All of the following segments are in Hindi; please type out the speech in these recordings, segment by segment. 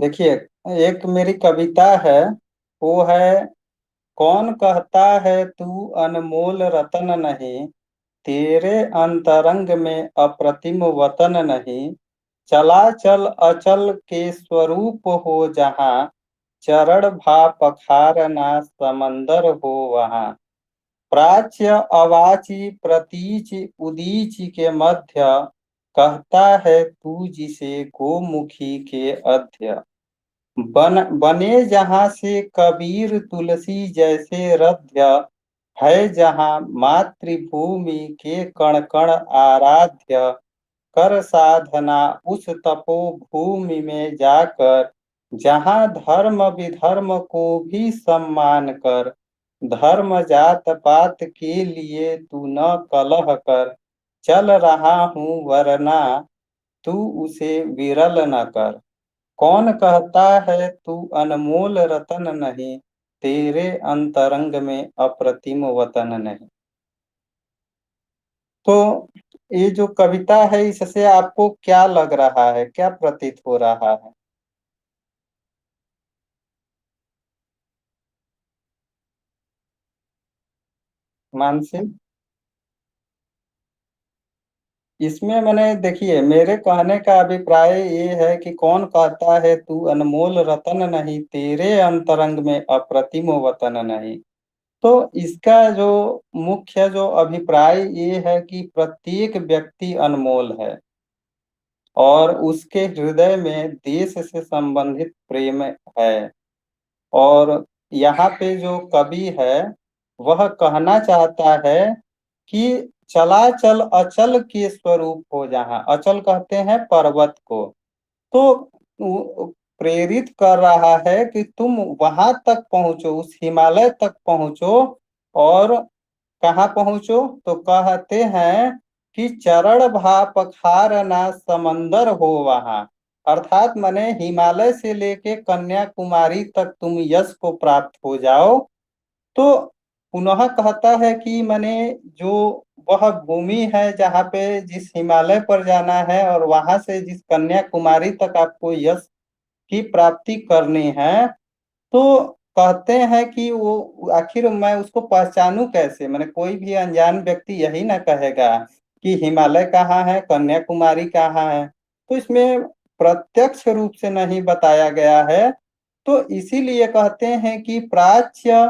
देखिए, एक मेरी कविता है। वो है, कौन कहता है तू अनमोल रतन नहीं, तेरे अंतरंग में अप्रतिम वतन नहीं। चला चल अचल के स्वरूप हो जहाँ, चरण भा पखारना समंदर हो वहाँ। प्राच्य अवाची प्रतीचि उदीचि के मध्य, कहता है तू जिसे गोमुखी के अध्य। बने जहाँ से कबीर तुलसी जैसे रध्य, है जहाँ मातृभूमि के कण कण आराध्य। कर साधना उस तपो भूमि में जाकर, जहाँ धर्म विधर्म को भी सम्मान कर। धर्म जात पात के लिए तू न कलह कर, चल रहा हूँ वरना तू उसे विरल न कर। कौन कहता है तू अनमोल रतन नहीं, तेरे अंतरंग में अप्रतिम वतन नहीं। तो ये जो कविता है, इससे आपको क्या लग रहा है, क्या प्रतीत हो रहा है? मानसी, इसमें मैंने, देखिए, मेरे कहने का अभिप्राय ये है कि कौन कहता है तू अनमोल रतन नहीं, तेरे अंतरंग में अप्रतिम वतन नहीं। तो इसका जो मुख्य जो अभिप्राय ये है कि प्रत्येक व्यक्ति अनमोल है और उसके हृदय में देश से संबंधित प्रेम है। और यहाँ पे जो कवि है, वह कहना चाहता है कि चला चल अचल के स्वरूप हो जहाँ, अचल कहते हैं पर्वत को। तो प्रेरित कर रहा है कि तुम वहां तक पहुंचो, उस हिमालय तक पहुंचो। और कहाँ पहुंचो? तो कहते हैं कि चरण भा पखारना समंदर हो वहां। अर्थात माने हिमालय से लेके कन्याकुमारी तक तुम यश को प्राप्त हो जाओ। तो पुनः कहता है कि माने जो वह भूमि है जहाँ पे जिस हिमालय पर जाना है और वहां से जिस कन्याकुमारी तक आपको यश की प्राप्ति करनी है, तो कहते हैं कि वो आखिर मैं उसको पहचानूं कैसे? मैंने कोई भी अनजान व्यक्ति यही ना कहेगा कि हिमालय कहाँ है, कन्याकुमारी कहाँ है। तो इसमें प्रत्यक्ष रूप से नहीं बताया गया है। तो इसीलिए कहते हैं कि प्राच्य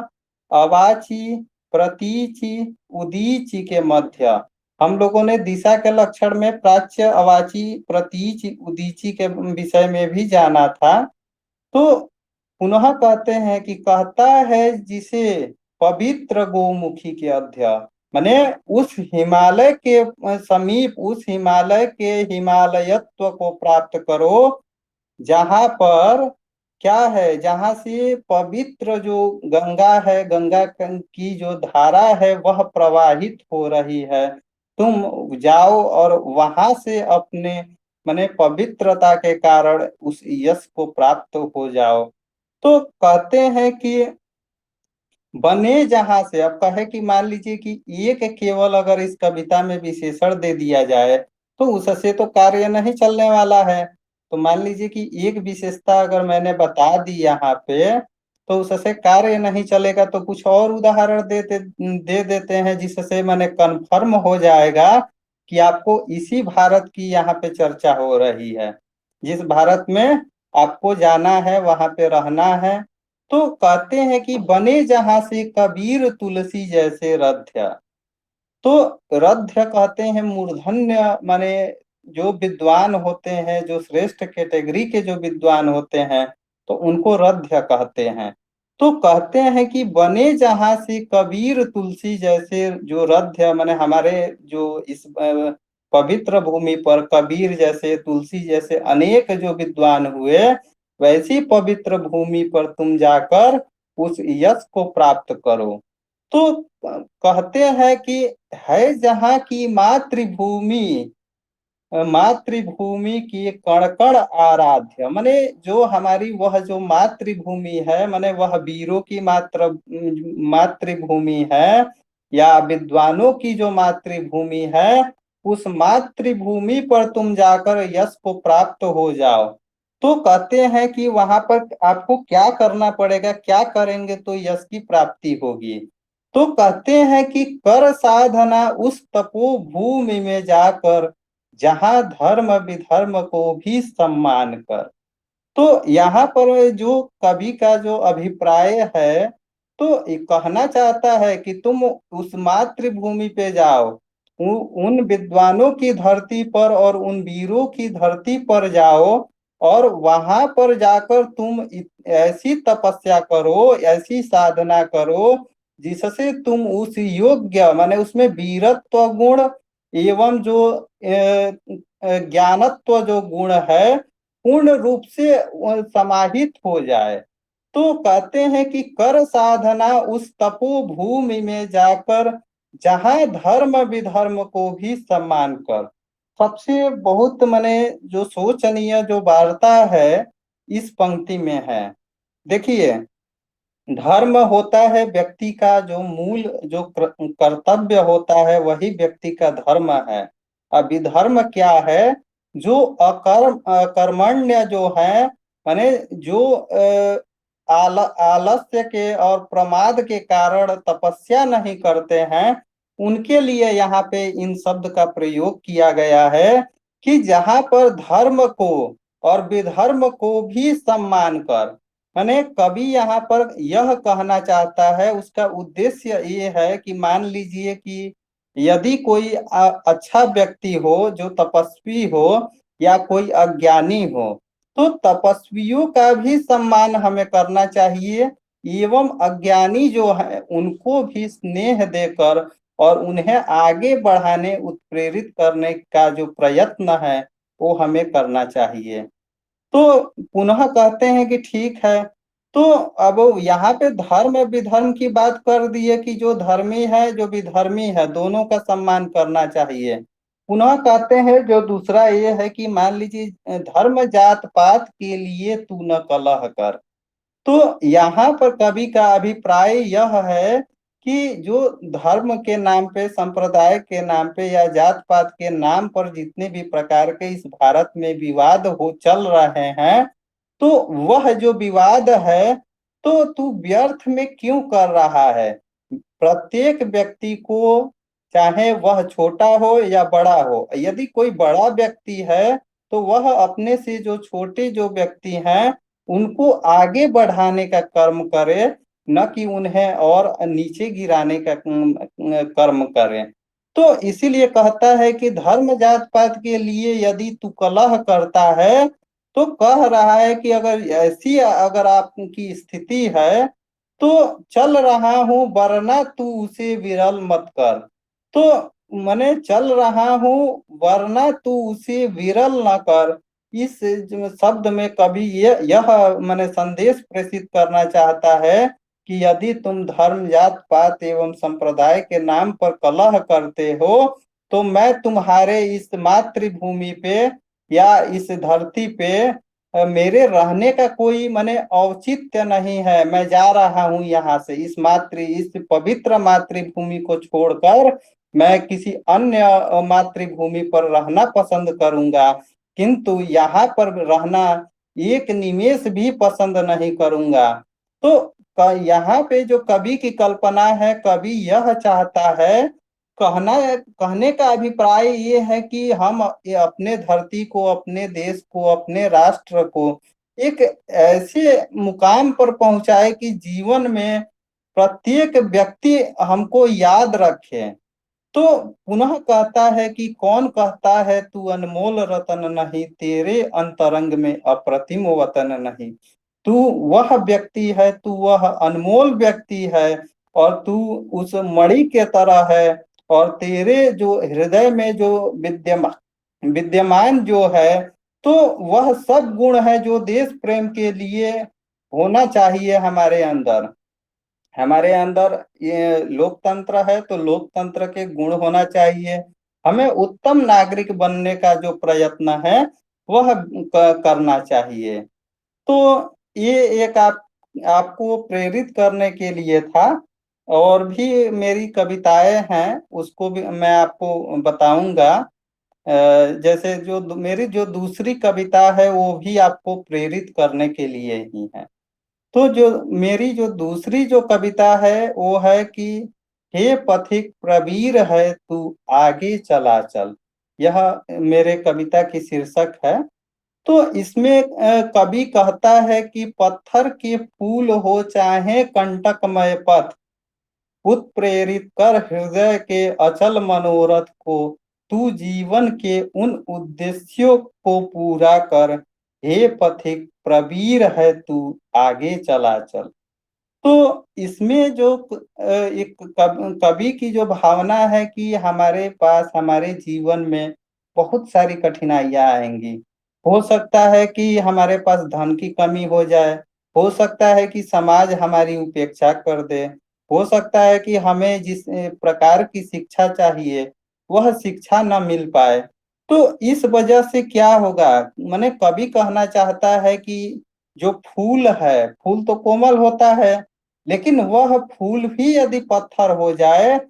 अवाची प्रतीचि उदीचि के मध्य। हम लोगों ने दिशा के लक्षण में प्राच्य अवाची प्रतीचि उदीचि के विषय में भी जाना था। तो पुनः कहते हैं कि कहता है जिसे पवित्र गोमुखी के अध्य, माने उस हिमालय के समीप, उस हिमालय के हिमालयत्व को प्राप्त करो जहां पर क्या है, जहां से पवित्र जो गंगा है, गंगा की जो धारा है वह प्रवाहित हो रही है। तुम जाओ और वहां से अपने माने पवित्रता के कारण उस यश को प्राप्त हो जाओ। तो कहते हैं कि बने जहां से, अब कहे कि मान लीजिए कि एक केवल अगर इस कविता में विशेषण दे दिया जाए तो उससे तो कार्य नहीं चलने वाला है। तो मान लीजिए कि एक विशेषता अगर मैंने बता दी यहाँ पे, तो उससे कार्य नहीं चलेगा। तो कुछ और उदाहरण दे देते हैं जिससे मैंने कन्फर्म हो जाएगा कि आपको इसी भारत की यहाँ पे चर्चा हो रही है, जिस भारत में आपको जाना है, वहां पे रहना है। तो कहते हैं कि बने जहां से कबीर तुलसी जैसे रध्या। तो रध्य कहते हैं मूर्धन्य, माने जो विद्वान होते हैं, जो श्रेष्ठ कैटेगरी के जो विद्वान होते हैं, तो उनको रध्य कहते हैं। तो कहते हैं कि बने जहां से कबीर तुलसी जैसे जो रध्य, माने हमारे जो इस पवित्र भूमि पर कबीर जैसे, तुलसी जैसे अनेक जो विद्वान हुए, वैसी पवित्र भूमि पर तुम जाकर उस यश को प्राप्त करो। तो कहते हैं कि है जहाँ की मातृभूमि, मातृभूमि की कण कण आराध्य, माने जो हमारी वह जो मातृभूमि है, माने वह वीरों की मातृभूमि है, या विद्वानों की जो मातृभूमि है, उस मातृभूमि पर तुम जाकर यश को प्राप्त हो जाओ। तो कहते हैं कि वहां पर आपको क्या करना पड़ेगा, क्या करेंगे तो यश की प्राप्ति होगी। तो कहते हैं कि कर साधना उस तपोभूमि में जाकर, जहां धर्म विधर्म को भी सम्मान कर। तो यहाँ पर जो कवि का जो अभिप्राय है, तो ये कहना चाहता है कि तुम उस मातृभूमि पे जाओ, उन विद्वानों की धरती पर और उन वीरों की धरती पर जाओ, और वहां पर जाकर तुम ऐसी तपस्या करो, ऐसी साधना करो, जिससे तुम उस योग्य, माने उसमें वीरत्व गुण एवं जो ज्ञानत्व जो गुण है, पूर्ण रूप से समाहित हो जाए। तो कहते हैं कि कर साधना उस तपोभूमि में जाकर, जहां धर्म विधर्म को भी सम्मान कर। सबसे बहुत माने जो सोचनीय जो वार्ता है इस पंक्ति में है। देखिए, धर्म होता है व्यक्ति का जो मूल जो कर्तव्य होता है, वही व्यक्ति का धर्म है। अभिधर्म क्या है? जो अकर्मण्य जो है, माने जो आलस्य के और प्रमाद के कारण तपस्या नहीं करते हैं, उनके लिए यहाँ पे इन शब्द का प्रयोग किया गया है कि जहाँ पर धर्म को और विधर्म को भी सम्मान कर। मैंने कवि यहाँ पर यह कहना चाहता है, उसका उद्देश्य ये है कि मान लीजिए कि यदि कोई अच्छा व्यक्ति हो, जो तपस्वी हो, या कोई अज्ञानी हो, तो तपस्वियों का भी सम्मान हमें करना चाहिए, एवं अज्ञानी जो है उनको भी स्नेह देकर और उन्हें आगे बढ़ाने उत्प्रेरित करने का जो प्रयत्न है वो हमें करना चाहिए। तो पुनः कहते हैं कि ठीक है, तो अब यहाँ पे धर्म विधर्म की बात कर दिए कि जो धर्मी है जो विधर्मी है दोनों का सम्मान करना चाहिए। पुनः कहते हैं जो दूसरा ये है कि मान लीजिए धर्म जात पात के लिए तू न कलह कर। तो यहाँ पर कवि का अभिप्राय यह है कि जो धर्म के नाम पे, संप्रदाय के नाम पे या जात पात के नाम पर जितने भी प्रकार के इस भारत में विवाद हो चल रहे हैं, तो वह जो विवाद है, तो तू व्यर्थ में क्यों कर रहा है? प्रत्येक व्यक्ति को, चाहे वह छोटा हो या बड़ा हो, यदि कोई बड़ा व्यक्ति है तो वह अपने से जो छोटे जो व्यक्ति हैं उनको आगे बढ़ाने का कर्म करे, न कि उन्हें और नीचे गिराने का कर्म करे। तो इसीलिए कहता है कि धर्म जात पात के लिए यदि तू कलह करता है, तो कह रहा है कि अगर ऐसी अगर आपकी स्थिति है तो चल रहा हूं, वरना तू उसे विरल मत कर। तो मैंने चल रहा हूं, वरना तू उसे विरल न कर। इस शब्द में कभी यह मैंने संदेश प्रेषित करना चाहता है कि यदि तुम धर्म जात पात एवं संप्रदाय के नाम पर कलह करते हो, तो मैं तुम्हारे इस मातृभूमि पे या इस धरती पे मेरे रहने का कोई माने औचित्य नहीं है। मैं जा रहा हूं यहाँ से, इस पवित्र मातृभूमि को छोड़कर मैं किसी अन्य मातृभूमि पर रहना पसंद करूंगा, किंतु यहाँ पर रहना एक निमेष भी पसंद नहीं करूंगा। तो यहाँ पे जो कवि की कल्पना है, कवि यह चाहता है, कहने का अभिप्राय ये है कि हम ये अपने धरती को, अपने देश को, अपने राष्ट्र को एक ऐसे मुकाम पर पहुंचाए कि जीवन में प्रत्येक व्यक्ति हमको याद रखे। तो पुनः कहता है कि कौन कहता है तू अनमोल रतन नहीं, तेरे अंतरंग में अप्रतिम वतन नहीं। तू वह व्यक्ति है, तू वह अनमोल व्यक्ति है, और तू उस मणि के तरह है, और तेरे जो हृदय में जो विद्यमान जो है, तो वह सब गुण है जो देश प्रेम के लिए होना चाहिए हमारे अंदर। हमारे अंदर ये लोकतंत्र है तो लोकतंत्र के गुण होना चाहिए। हमें उत्तम नागरिक बनने का जो प्रयत्न है वह करना चाहिए। तो ये एक आपको प्रेरित करने के लिए था। और भी मेरी कविताएं हैं, उसको भी मैं आपको बताऊंगा। जैसे मेरी जो दूसरी कविता है वो भी आपको प्रेरित करने के लिए ही है। तो जो मेरी जो दूसरी जो कविता है वो है कि हे पथिक प्रवीर है तू आगे चला चल। यह मेरे कविता की शीर्षक है। तो इसमें कवि कहता है कि पत्थर के फूल हो चाहे कंटकमय पथ, उत्प्रेरित कर हृदय के अचल मनोरथ को, तू जीवन के उन उद्देश्यों को पूरा कर, हे पथिक प्रवीर है तू आगे चला चल। तो इसमें जो एक कवि की जो भावना है कि हमारे पास हमारे जीवन में बहुत सारी कठिनाइयां आएंगी। हो सकता है कि हमारे पास धन की कमी हो जाए, हो सकता है कि समाज हमारी उपेक्षा कर दे, हो सकता है कि हमें जिस प्रकार की शिक्षा चाहिए वह शिक्षा न मिल पाए। तो इस वजह से क्या होगा, मैंने कवि कहना चाहता है कि जो फूल है, फूल तो कोमल होता है, लेकिन वह फूल भी यदि पत्थर हो जाए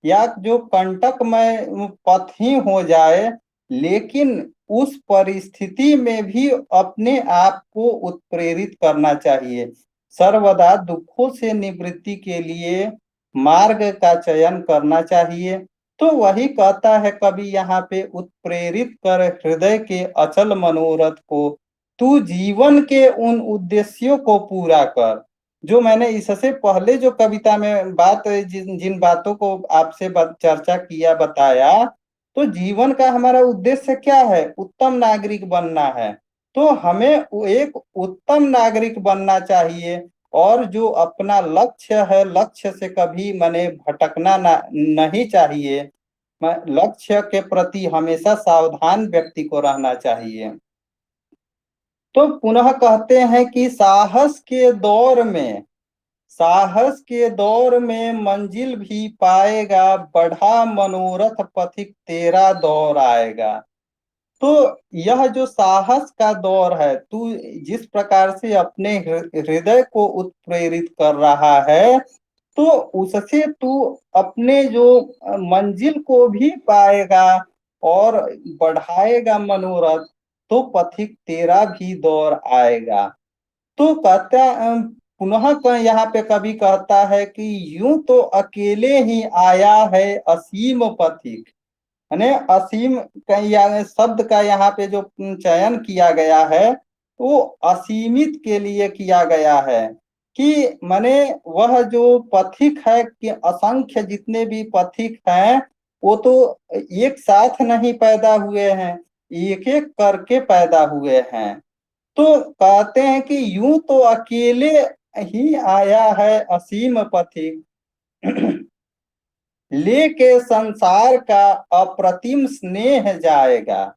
या जो कंटकमय पथ ही हो जाए, लेकिन उस परिस्थिति में भी अपने आप को उत्प्रेरित करना चाहिए। सर्वदा दुखों से निवृत्ति के लिए मार्ग का चयन करना चाहिए। तो वही कहता है कवि यहाँ पे, उत्प्रेरित कर हृदय के अचल मनोरथ को, तू जीवन के उन उद्देश्यों को पूरा कर। जो मैंने इससे पहले जो कविता में जिन जिन बातों को आपसे चर्चा किया बताया, तो जीवन का हमारा उद्देश्य क्या है, उत्तम नागरिक बनना है। तो हमें एक उत्तम नागरिक बनना चाहिए, और जो अपना लक्ष्य है, लक्ष्य से कभी मैंने भटकना नहीं चाहिए। लक्ष्य के प्रति हमेशा सावधान व्यक्ति को रहना चाहिए। तो पुनः कहते हैं कि साहस के दौर में मंजिल भी पाएगा, बढ़ा मनोरथ पथिक तेरा दौर आएगा। तो यह जो साहस का दौर है, तू जिस प्रकार से अपने हृदय को उत्प्रेरित कर रहा है, तो उससे तू अपने जो मंजिल को भी पाएगा और बढ़ाएगा मनोरथ, तो पथिक तेरा भी दौर आएगा। तो पुनः यहाँ पे कवि कहता है कि यूं तो अकेले ही आया है असीम पथिक। यानी असीम शब्द का यहाँ पे जो चयन किया गया है वो असीमित के लिए किया गया है, कि माने वह जो पथिक है कि असंख्य जितने भी पथिक हैं वो तो एक साथ नहीं पैदा हुए हैं, एक एक करके पैदा हुए हैं। तो कहते हैं कि यूं तो अकेले ही आया है असीम पथिक, लेके संसार का अप्रतिम स्नेह जाएगा,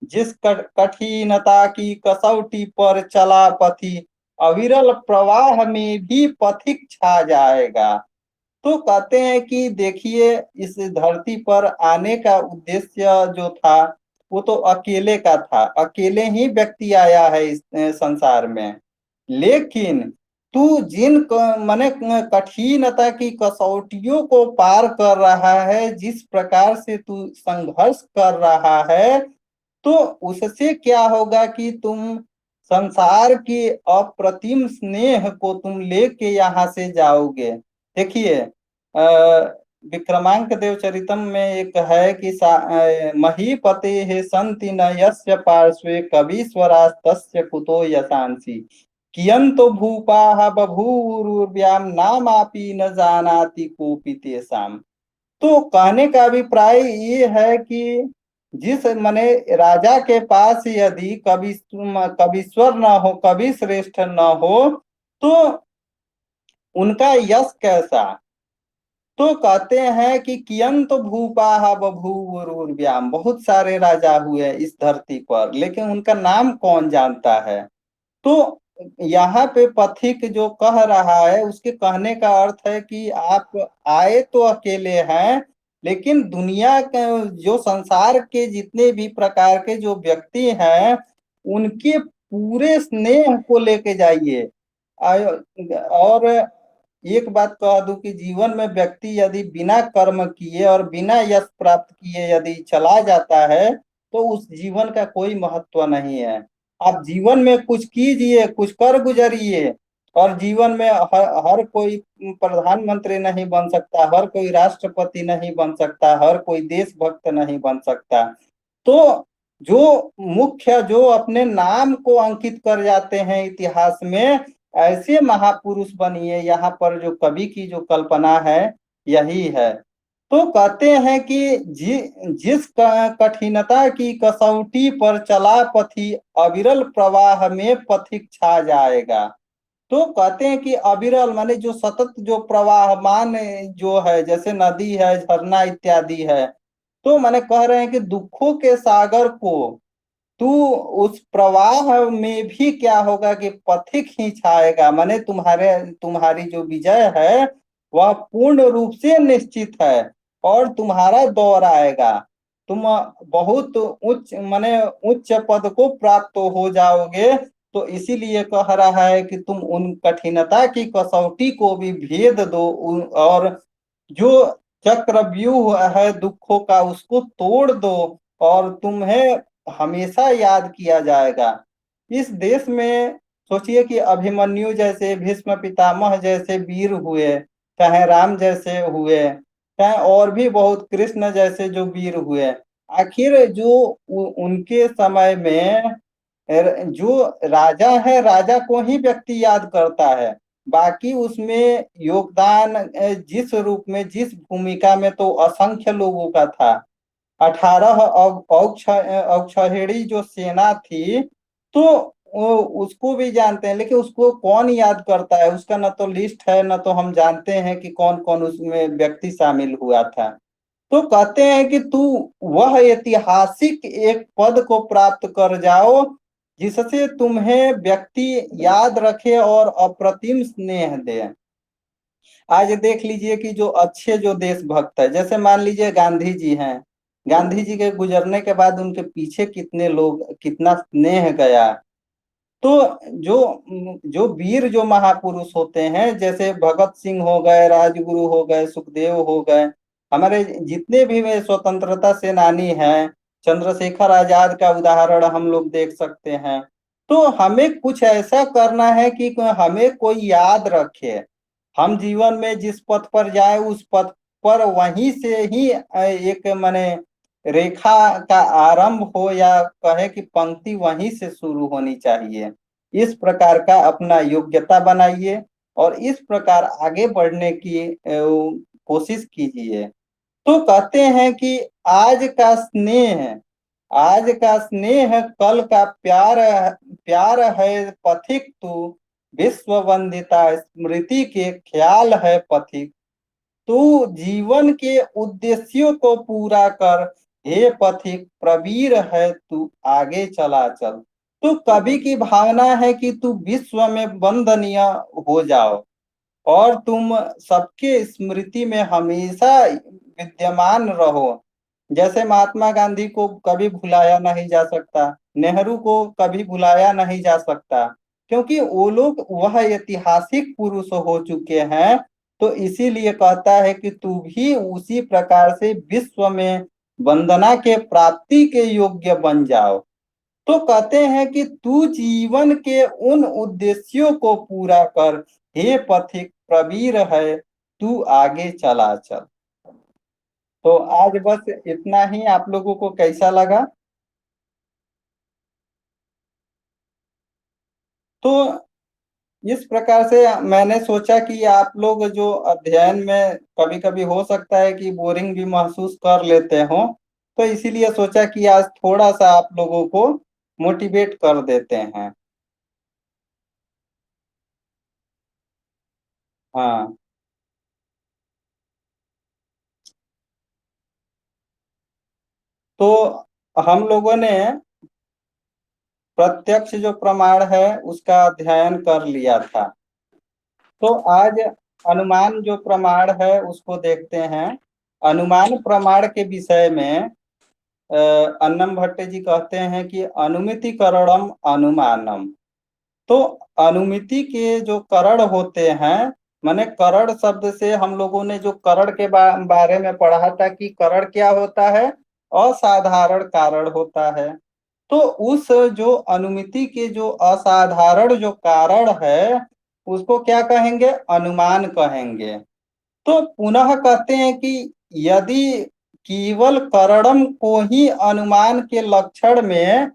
जिस कठिनता की कसौटी पर चला पथि, अविरल प्रवाह में भी पथिक छा जाएगा। तो कहते हैं कि देखिए, इस धरती पर आने का उद्देश्य जो था वो तो अकेले का था, अकेले ही व्यक्ति आया है इस संसार में। लेकिन तू माने कठिनता की कसौटियों को पार कर रहा है, जिस प्रकार से तू संघर्ष कर रहा है, तो उससे क्या होगा कि तुम संसार के अप्रतिम स्नेह को तुम लेके यहाँ से जाओगे। देखिए, विक्रमांक देव चरितम में एक है कि महीपते हे संति न यस्य पार्श्वे कवीश्वरास्तस्य कुतो यशांसी, कियंतो भूपाः बभूवुर्व्याम नामापि न जानाति कोपि तेषाम्। तो कहने का अभिप्राय ये है कि जिस माने राजा के पास यदि कवीश्वर न हो, कवि श्रेष्ठ न हो, तो उनका यश कैसा। तो कहते हैं कि कियंत भूपाः बभूवुर्व्याम, बहुत सारे राजा हुए इस धरती पर, लेकिन उनका नाम कौन जानता है। तो यहाँ पे पथिक जो कह रहा है, उसके कहने का अर्थ है कि आप आए तो अकेले हैं, लेकिन दुनिया के जो संसार के जितने भी प्रकार के जो व्यक्ति हैं उनके पूरे स्नेह को लेके जाइए। और एक बात कह दूं कि जीवन में व्यक्ति यदि बिना कर्म किए और बिना यश प्राप्त किए यदि चला जाता है, तो उस जीवन का कोई महत्व नहीं है। आप जीवन में कुछ कीजिए, कुछ कर गुजरिए। और जीवन में हर कोई प्रधानमंत्री नहीं बन सकता, हर कोई राष्ट्रपति नहीं बन सकता, हर कोई देशभक्त नहीं बन सकता। तो जो मुख्य, जो अपने नाम को अंकित कर जाते हैं इतिहास में, ऐसे महापुरुष बनिए। यहाँ पर जो कवि की जो कल्पना है, यही है। तो कहते हैं कि जिस कठिनता की कसौटी पर चला पथी, अविरल प्रवाह में पथिक छा जाएगा। तो कहते हैं कि अविरल माने जो सतत, जो प्रवाहमान जो है, जैसे नदी है, झरना इत्यादि है। तो माने कह रहे हैं कि दुखों के सागर को तू, उस प्रवाह में भी क्या होगा कि पथिक ही छाएगा। माने तुम्हारी जो विजय है, वह पूर्ण रूप से निश्चित है और तुम्हारा दौर आएगा। तुम बहुत उच्च, माने उच्च पद को प्राप्त हो जाओगे। तो इसीलिए कह रहा है कि तुम उन कठिनता की कसौटी को भी भेद दो, और जो चक्रव्यूह है दुखों का, उसको तोड़ दो, और तुम्हें हमेशा याद किया जाएगा। इस देश में सोचिए कि अभिमन्यु जैसे, भीष्म पितामह जैसे वीर हुए, चाहे राम जैसे हुए, चाहे और भी बहुत, कृष्ण जैसे जो वीर हुए। आखिर जो उनके समय में जो राजा है, राजा को ही व्यक्ति याद करता है। बाकी उसमें योगदान जिस रूप में, जिस भूमिका में, तो असंख्य लोगों का था। 18 औक्षहेणी जो सेना थी, तो उसको भी जानते हैं, लेकिन उसको कौन याद करता है? उसका न तो लिस्ट है, न तो हम जानते हैं कि कौन कौन उसमें व्यक्ति शामिल हुआ था। तो कहते हैं कि तू वह ऐतिहासिक एक पद को प्राप्त कर जाओ, जिससे तुम्हें व्यक्ति याद रखे और अप्रतिम स्नेह दे। आज देख लीजिए कि जो अच्छे, जो देशभक्त है, जैसे मान लीजिए गांधी जी हैं। गांधी जी के गुजरने के बाद उनके पीछे कितने लोग, कितना स्नेह गया। तो जो जो वीर, जो महापुरुष होते हैं, जैसे भगत सिंह हो गए, राजगुरु हो गए, सुखदेव हो गए, हमारे जितने भी वे स्वतंत्रता सेनानी हैं, चंद्रशेखर आजाद का उदाहरण हम लोग देख सकते हैं। तो हमें कुछ ऐसा करना है कि हमें कोई याद रखे। हम जीवन में जिस पथ पर जाए, उस पथ पर वहीं से ही एक माने रेखा का आरंभ हो, या कहे कि पंक्ति वहीं से शुरू होनी चाहिए। इस प्रकार का अपना योग्यता बनाइए और इस प्रकार आगे बढ़ने की कोशिश कीजिए। तो कहते हैं कि आज का स्नेह कल का प्यार, प्यार है पथिक तू, विश्व वंदिता स्मृति के ख्याल है पथिक। तू जीवन के उद्देश्यों को पूरा कर, हे पथिक प्रवीर है तू, आगे चला चल। तो कवि की भावना है कि तू विश्व में वंदनीय हो जाओ, और तुम सबके स्मृति में हमेशा विद्यमान रहो। जैसे महात्मा गांधी को कभी भुलाया नहीं जा सकता, नेहरू को कभी भुलाया नहीं जा सकता, क्योंकि वो लोग वह ऐतिहासिक पुरुष हो चुके हैं। तो इसीलिए कहता है कि तू भी उसी प्रकार से विश्व में वंदना के प्राप्ति के योग्य बन जाओ। तो कहते हैं कि तू जीवन के उन उद्देश्यों को पूरा कर, हे पथिक प्रवीर है तू, आगे चला चल। तो आज बस इतना ही। आप लोगों को कैसा लगा? तो इस प्रकार से मैंने सोचा कि आप लोग जो अध्ययन में कभी कभी हो सकता है कि बोरिंग भी महसूस कर लेते हो, तो इसीलिए सोचा कि आज थोड़ा सा आप लोगों को मोटिवेट कर देते हैं। हाँ। तो हम लोगों ने प्रत्यक्ष जो प्रमाण है उसका अध्ययन कर लिया था। तो आज अनुमान जो प्रमाण है उसको देखते हैं। अनुमान प्रमाण के विषय में अन्नम भट्ट जी कहते हैं कि अनुमितिकरणम अनुमानम। तो अनुमिति के जो करण होते हैं, माने करण शब्द से हम लोगों ने जो करण के बारे में पढ़ा था कि करण क्या होता है? असाधारण कारण होता है। तो उस जो अनुमिति के जो असाधारण जो कारण है, उसको क्या कहेंगे? अनुमान कहेंगे। तो पुनः कहते हैं कि यदि केवल करणम को ही अनुमान के लक्षण में,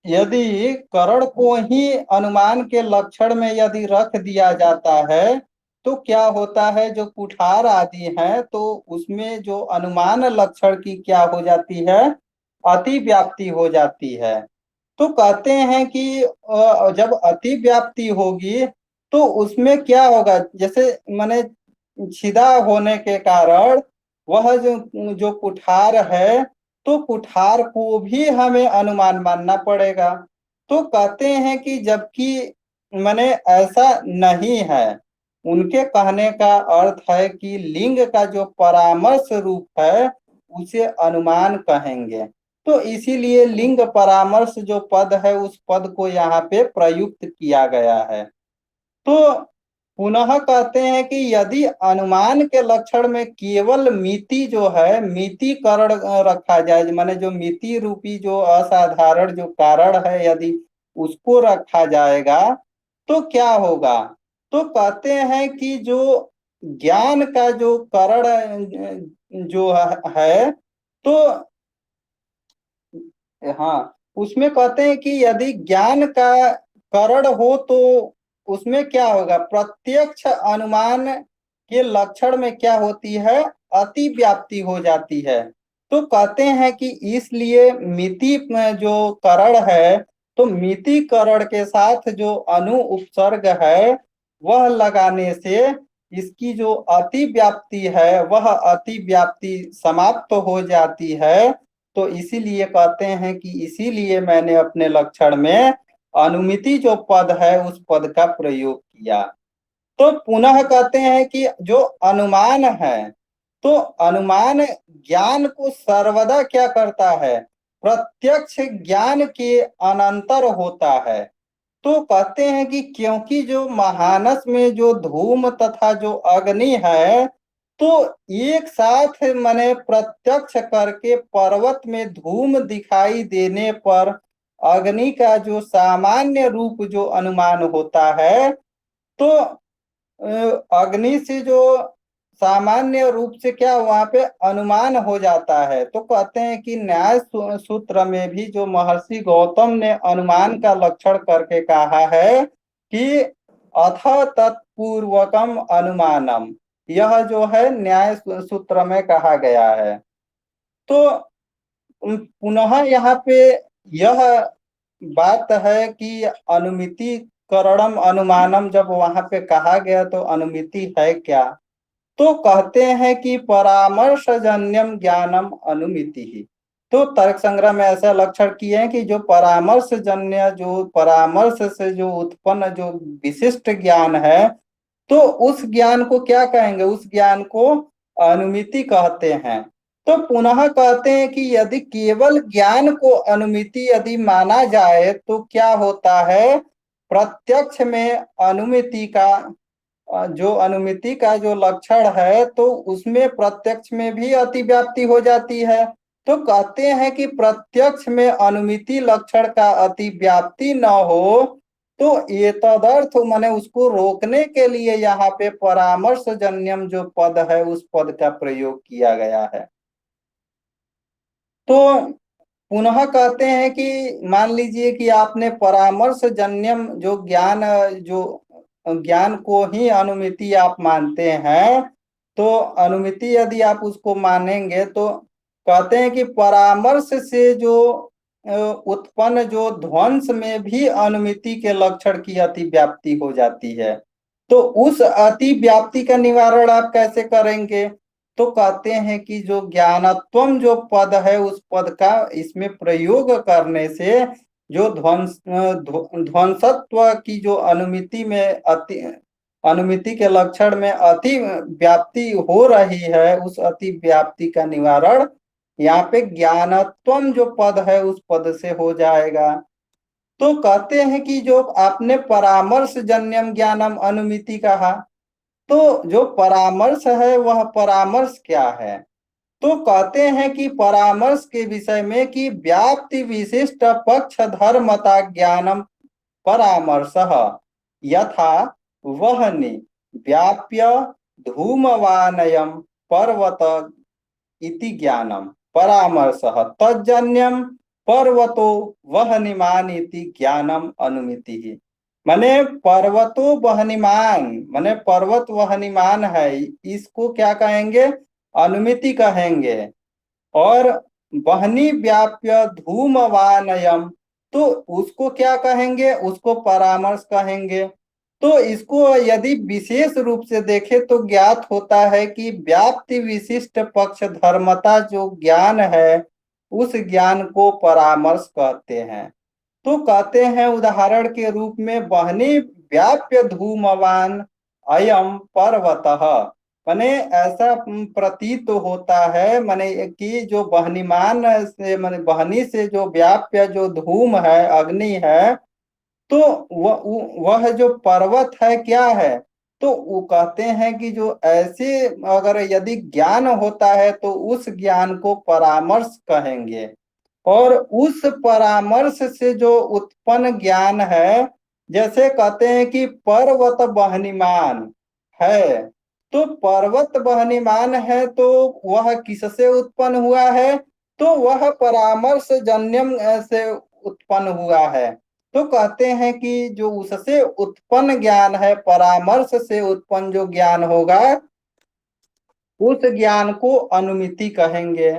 यदि करण को ही अनुमान के लक्षण में यदि रख दिया जाता है, तो क्या होता है? जो कुठार आदि है, तो उसमें जो अनुमान लक्षण की क्या हो जाती है? अतिव्याप्ति हो जाती है। तो कहते हैं कि जब अतिव्याप्ति होगी, तो उसमें क्या होगा? जैसे माने छिदा होने के कारण वह जो जो कुठार है, तो कुठार को भी हमें अनुमान मानना पड़ेगा। तो कहते हैं कि जबकि माने ऐसा नहीं है। उनके कहने का अर्थ है कि लिंग का जो परामर्श रूप है, उसे अनुमान कहेंगे। तो इसीलिए लिंग परामर्श जो पद है, उस पद को यहाँ पे प्रयुक्त किया गया है। तो पुनः कहते हैं कि यदि अनुमान के लक्षण में केवल मिति जो है, मिति करण रखा जाए, माने जो मिति रूपी जो असाधारण जो कारण है, यदि उसको रखा जाएगा, तो क्या होगा? तो कहते हैं कि जो ज्ञान का जो करण जो है, तो हाँ, उसमें कहते हैं कि यदि ज्ञान का करण हो, तो उसमें क्या होगा? प्रत्यक्ष अनुमान के लक्षण में क्या होती है? अति व्याप्ति हो जाती है। तो कहते हैं कि इसलिए मिति में जो करण है, तो मिति करण के साथ जो अनु उपसर्ग है, वह लगाने से इसकी जो अति व्याप्ति है, वह अति व्याप्ति समाप्त हो जाती है। तो इसीलिए कहते हैं कि इसीलिए मैंने अपने लक्षण में अनुमिति जो पद है, उस पद का प्रयोग किया। तो पुनः कहते हैं कि जो अनुमान है, तो अनुमान ज्ञान को सर्वदा क्या करता है? प्रत्यक्ष ज्ञान के अनंतर होता है। तो कहते हैं कि क्योंकि जो महानस में जो धूम तथा जो अग्नि है, तो एक साथ मैंने प्रत्यक्ष करके पर्वत में धूम दिखाई देने पर अग्नि का जो सामान्य रूप जो अनुमान होता है, तो अग्नि से जो सामान्य रूप से क्या वहां पे अनुमान हो जाता है। तो कहते हैं कि न्याय सूत्र में भी जो महर्षि गौतम ने अनुमान का लक्षण करके कहा है कि अथ तत्पूर्वकम अनुमानम, यह जो है न्याय सूत्र में कहा गया है। तो पुनः यहाँ पे यह बात है कि अनुमिति करणम अनुमानम जब वहां पे कहा गया, तो अनुमिति है क्या? तो कहते हैं कि परामर्शजन्यम ज्ञानम अनुमिति ही। तो तर्क संग्रह में ऐसा लक्षण किए हैं कि जो परामर्शजन्य, जो परामर्श से जो उत्पन्न जो विशिष्ट ज्ञान है, तो उस ज्ञान को क्या कहेंगे? उस ज्ञान को अनुमिति कहते हैं। तो पुनः कहते हैं कि यदि केवल ज्ञान को अनुमिति यदि माना जाए, तो क्या होता है? प्रत्यक्ष में अनुमिति का जो अनुमिति का जो लक्षण है, तो उसमें प्रत्यक्ष में भी अतिव्याप्ति हो जाती है। तो कहते हैं कि प्रत्यक्ष में अनुमिति लक्षण का अतिव्याप्ति न हो, तो ये तदर्थ माने उसको रोकने के लिए यहाँ पे परामर्श जन्यम जो पद है, उस पद का प्रयोग किया गया है। तो पुनः कहते हैं कि मान लीजिए कि आपने परामर्श जन्यम जो ज्ञान, जो ज्ञान को ही अनुमिति आप मानते हैं, तो अनुमिति यदि आप उसको मानेंगे, तो कहते हैं कि परामर्श से जो उत्पन्न जो ध्वंस में भी अनुमिति के लक्षण की अतिव्याप्ति हो जाती है। तो उस अतिव्याप्ति का निवारण आप कैसे करेंगे? तो कहते हैं कि जो ज्ञानत्वम जो पद है, उस पद का इसमें प्रयोग करने से जो ध्वंसत्व की जो अनुमिति में अति अनुमिति के लक्षण में अति व्याप्ति हो रही है, उस अति व्याप्ति का निवारण यहाँ पे ज्ञानत्वम जो पद है, उस पद से हो जाएगा। तो कहते हैं कि जो आपने परामर्श जन्यम ज्ञानम अनुमिति कहा, तो जो परामर्श है, वह परामर्श क्या है? तो कहते हैं कि परामर्श के विषय में कि व्याप्ति विशिष्ट पक्ष धर्मता ज्ञानम परामर्शः यथा वह्नि व्याप्य धूमवानयं पर्वत इति ज्ञानम परामर्शः तज्जन्यम पर्वतो वह्निमान इति ज्ञानम अनुमिति। माने पर्वतो वह्निमान, माने पर्वत वह्निमान है, इसको क्या कहेंगे? अनुमिति कहेंगे। और वहनी व्याप्य धूमवानयम, तो उसको क्या कहेंगे? उसको परामर्श कहेंगे। तो इसको यदि विशेष रूप से देखें तो ज्ञात होता है कि व्याप्ति विशिष्ट पक्ष धर्मता जो ज्ञान है उस ज्ञान को परामर्श कहते हैं। तो कहते हैं उदाहरण के रूप में वहनी व्याप्य धूमवान अयम पर्वतः, माने ऐसा प्रतीत होता है माने कि जो बहनीमान से माने बहनी से जो व्याप्य जो धूम है, अग्नि है, तो वह जो पर्वत है क्या है? तो वो कहते हैं कि जो ऐसे अगर यदि ज्ञान होता है तो उस ज्ञान को परामर्श कहेंगे। और उस परामर्श से जो उत्पन्न ज्ञान है, जैसे कहते हैं कि पर्वत बहनीमान है, तो पर्वत बहनीमान है तो वह किससे उत्पन्न हुआ है? तो वह परामर्श जन्यम से उत्पन्न हुआ है। तो कहते हैं कि जो उससे उत्पन्न ज्ञान है, परामर्श से उत्पन्न जो ज्ञान होगा उस ज्ञान को अनुमिति कहेंगे।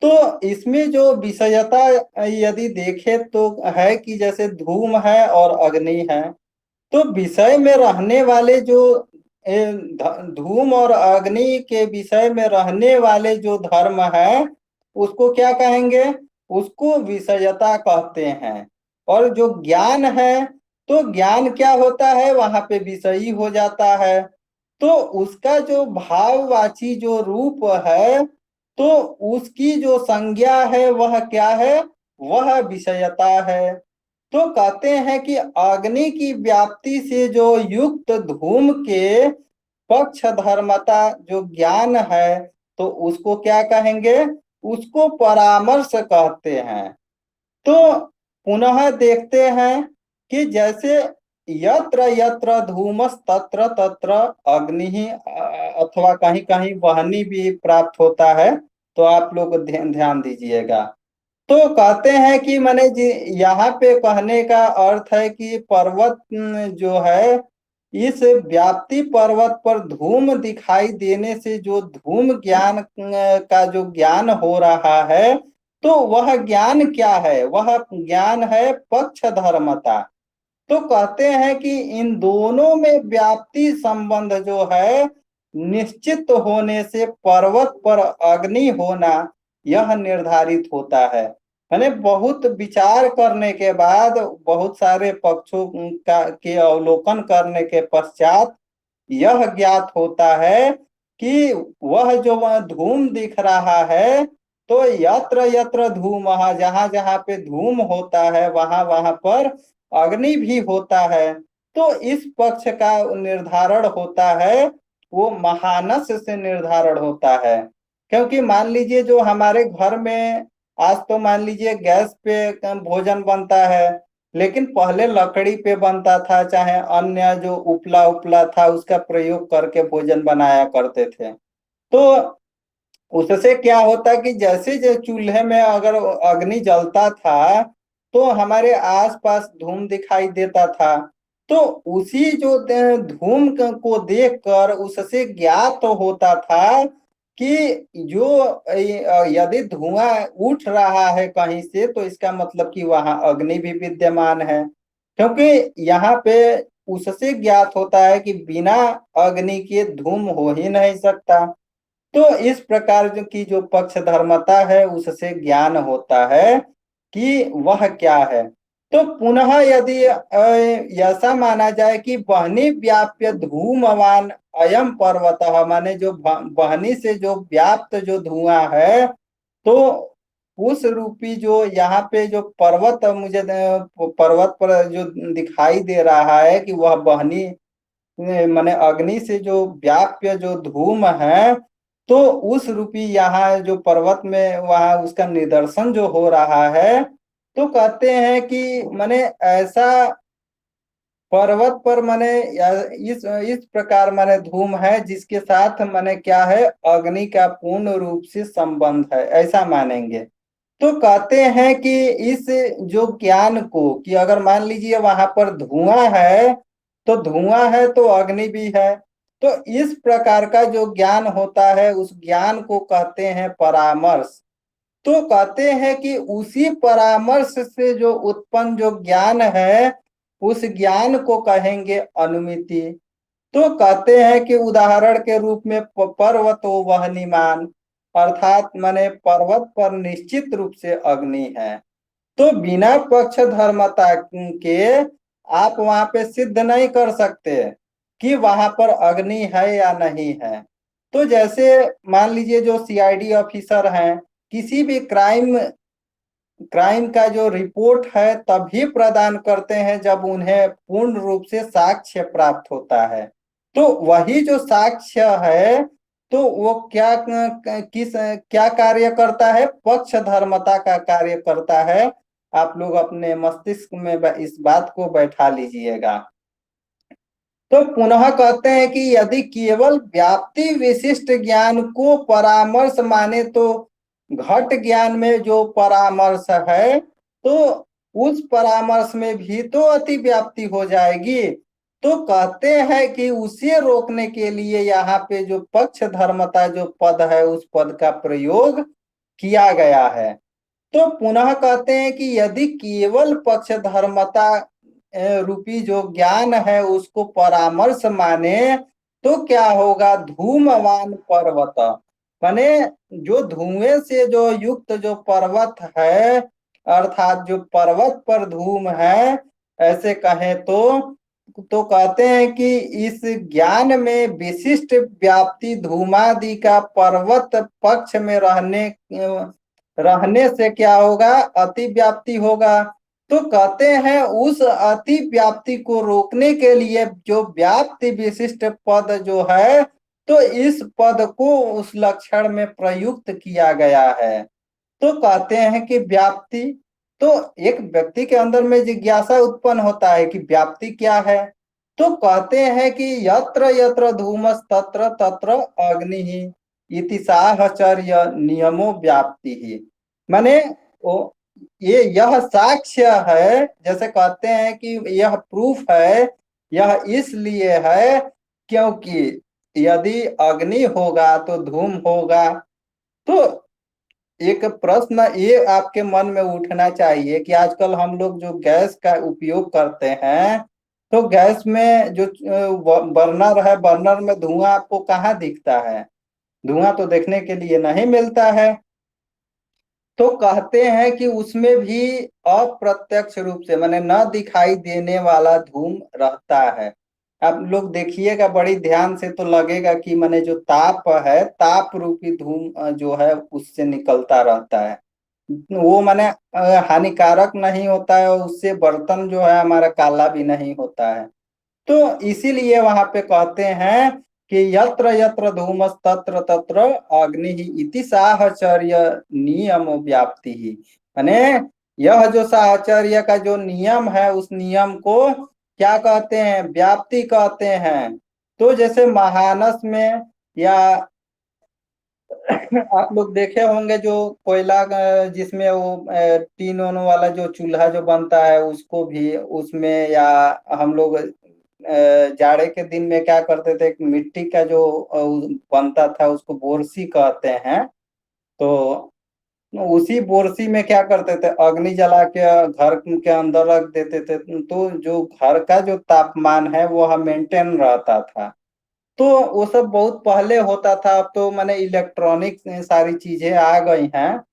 तो इसमें जो विषयता यदि देखें तो है कि जैसे धूम है और अग्नि है, तो विषय में रहने वाले जो धूम और अग्नि के विषय में रहने वाले जो धर्म है उसको क्या कहेंगे? उसको विषयता कहते हैं। और जो ज्ञान है, तो ज्ञान क्या होता है? वहां पे विषयी हो जाता है। तो उसका जो भाववाची जो रूप है, तो उसकी जो संज्ञा है वह क्या है? वह विषयता है। तो कहते हैं कि अग्नि की व्याप्ति से जो युक्त धूम के पक्ष धर्मता जो ज्ञान है, तो उसको क्या कहेंगे? उसको परामर्श कहते हैं। तो पुनः देखते हैं कि जैसे यत्र यत्र धूमस तत्र तत्र अग्नि ही अथवा कहीं कहीं वहनी भी प्राप्त होता है, तो आप लोग ध्यान दीजिएगा। तो कहते हैं कि माने जी यहाँ पे कहने का अर्थ है कि पर्वत जो है, इस व्याप्ति पर्वत पर धूम दिखाई देने से जो धूम ज्ञान का जो ज्ञान हो रहा है, तो वह ज्ञान क्या है? वह ज्ञान है पक्ष धर्मता। तो कहते हैं कि इन दोनों में व्याप्ति संबंध जो है निश्चित होने से पर्वत पर अग्नि होना यह निर्धारित होता है। यानी बहुत विचार करने के बाद, बहुत सारे पक्षों का के अवलोकन करने के पश्चात यह ज्ञात होता है कि वह जो वह धूम दिख रहा है, तो यत्र यत्र धूम, जहां जहां पे धूम होता है वहां वहां पर अग्नि भी होता है। तो इस पक्ष का निर्धारण होता है वो महानस से निर्धारण होता है। क्योंकि मान लीजिए जो हमारे घर में आज तो मान लीजिए गैस पे भोजन बनता है, लेकिन पहले लकड़ी पे बनता था, चाहे अन्य जो उपला उपला था उसका प्रयोग करके भोजन बनाया करते थे। तो उससे क्या होता कि जैसे जो चूल्हे में अगर अग्नि जलता था तो हमारे आसपास धूम दिखाई देता था। तो उसी जो धूम को देखकर उससे ज्ञात तो होता था कि जो यदि धुआं उठ रहा है कहीं से, तो इसका मतलब कि वहां अग्नि भी विद्यमान है। क्योंकि यहाँ पे उससे ज्ञात होता है कि बिना अग्नि के धूम हो ही नहीं सकता। तो इस प्रकार की जो पक्ष धर्मता है उससे ज्ञान होता है कि वह क्या है। तो पुनः यदि ऐसा माना जाए कि बहनी व्याप्य धूमवान अयम पर्वतः, माने जो बहनी से जो व्याप्त जो धुआं है, तो उस रूपी जो यहाँ पे जो पर्वत मुझे पर्वत पर जो दिखाई दे रहा है कि वह बहनी माने अग्नि से जो व्याप्य जो धूम है, तो उस रूपी यहाँ जो पर्वत में वहां उसका निदर्शन जो हो रहा है, तो कहते हैं कि माने ऐसा पर्वत पर माने इस प्रकार माने धूम है जिसके साथ माने क्या है, अग्नि का पूर्ण रूप से संबंध है, ऐसा मानेंगे। तो कहते हैं कि इस जो ज्ञान को, कि अगर मान लीजिए वहां पर धुआं है, तो धुआं है तो अग्नि भी है। तो इस प्रकार का जो ज्ञान होता है उस ज्ञान को कहते हैं परामर्श। तो कहते हैं कि उसी परामर्श से जो उत्पन्न जो ज्ञान है उस ज्ञान को कहेंगे अनुमिति। तो कहते हैं कि उदाहरण के रूप में पर्वतो वहनिमान, अर्थात माने पर्वत पर निश्चित रूप से अग्नि है। तो बिना पक्ष धर्मता के आप वहां पे सिद्ध नहीं कर सकते कि वहां पर अग्नि है या नहीं है। तो जैसे मान लीजिए जो सीआईडी ऑफिसर हैं, किसी भी क्राइम का जो रिपोर्ट है तभी प्रदान करते हैं जब उन्हें पूर्ण रूप से साक्ष्य प्राप्त होता है। तो वही जो साक्ष्य है, तो वो क्या कार्य करता है, पक्ष धर्मता का कार्य करता है। आप लोग अपने मस्तिष्क में इस बात को बैठा लीजिएगा। तो पुनः कहते हैं कि यदि केवल व्याप्ति विशिष्ट ज्ञान को परामर्श माने, तो घट ज्ञान में जो परामर्श है, तो उस परामर्श में भी तो अति व्याप्ति हो जाएगी। तो कहते हैं कि उसे रोकने के लिए यहाँ पे जो पक्ष धर्मता जो पद है उस पद का प्रयोग किया गया है। तो पुनः कहते हैं कि यदि केवल पक्ष धर्मता रूपी जो ज्ञान है उसको परामर्श माने, तो क्या होगा, धूमवान पर्वत, माने जो धुएं से जो युक्त जो पर्वत है, अर्थात जो पर्वत पर धूम है, ऐसे कहें तो कहते हैं कि इस ज्ञान में विशिष्ट व्याप्ति धूमादि का पर्वत पक्ष में रहने से क्या होगा, अति व्याप्ति होगा। तो कहते हैं उस अति व्याप्ति को रोकने के लिए जो व्याप्ति विशिष्ट पद जो है, तो इस पद को उस लक्षण में प्रयुक्त किया गया है। तो कहते हैं कि व्याप्ति, तो एक व्यक्ति के अंदर में जिज्ञासा उत्पन्न होता है कि व्याप्ति क्या है। तो कहते हैं कि यत्र यत्र धूमस तत्र तत्र अग्नि ही इति साहचर्य नियमो व्याप्ति ही। माने वो यह साक्ष्य है, जैसे कहते हैं कि यह प्रूफ है, यह इसलिए है क्योंकि यदि अग्नि होगा तो धूम होगा। तो एक प्रश्न ये आपके मन में उठना चाहिए कि आजकल हम लोग जो गैस का उपयोग करते हैं, तो गैस में जो बर्नर है, बर्नर में धुआं आपको कहाँ दिखता है, धुआं तो देखने के लिए नहीं मिलता है। तो कहते हैं कि उसमें भी अप्रत्यक्ष रूप से माने न दिखाई देने वाला धूम रहता है। आप लोग देखिएगा बड़ी ध्यान से तो लगेगा कि माने जो ताप है, ताप रूपी धूम जो है उससे निकलता रहता है। वो माने हानिकारक नहीं होता है, और उससे बर्तन जो है हमारा काला भी नहीं होता है। तो इसीलिए वहां पे कहते हैं कि यत्र यत्र धूमस तत्र तत्र अग्नि ही इति साहचर्य नियम व्याप्ति ही। माने यह जो साहचर्य का जो नियम है उस नियम को क्या कहते हैं, व्याप्ति कहते हैं। तो जैसे महानस में, या आप लोग देखे होंगे जो कोयला जिसमें वो टीन ओन वाला जो चूल्हा जो बनता है उसको भी उसमें, या हम लोग जाड़े के दिन में क्या करते थे, मिट्टी का जो बनता था उसको बोरसी कहते हैं। तो उसी बोरसी में क्या करते थे, अग्नि जला के घर के अंदर रख देते थे, तो जो घर का जो तापमान है वो मेंटेन रहता था। तो वो सब बहुत पहले होता था, अब तो माने इलेक्ट्रॉनिक सारी चीजें आ गई हैं।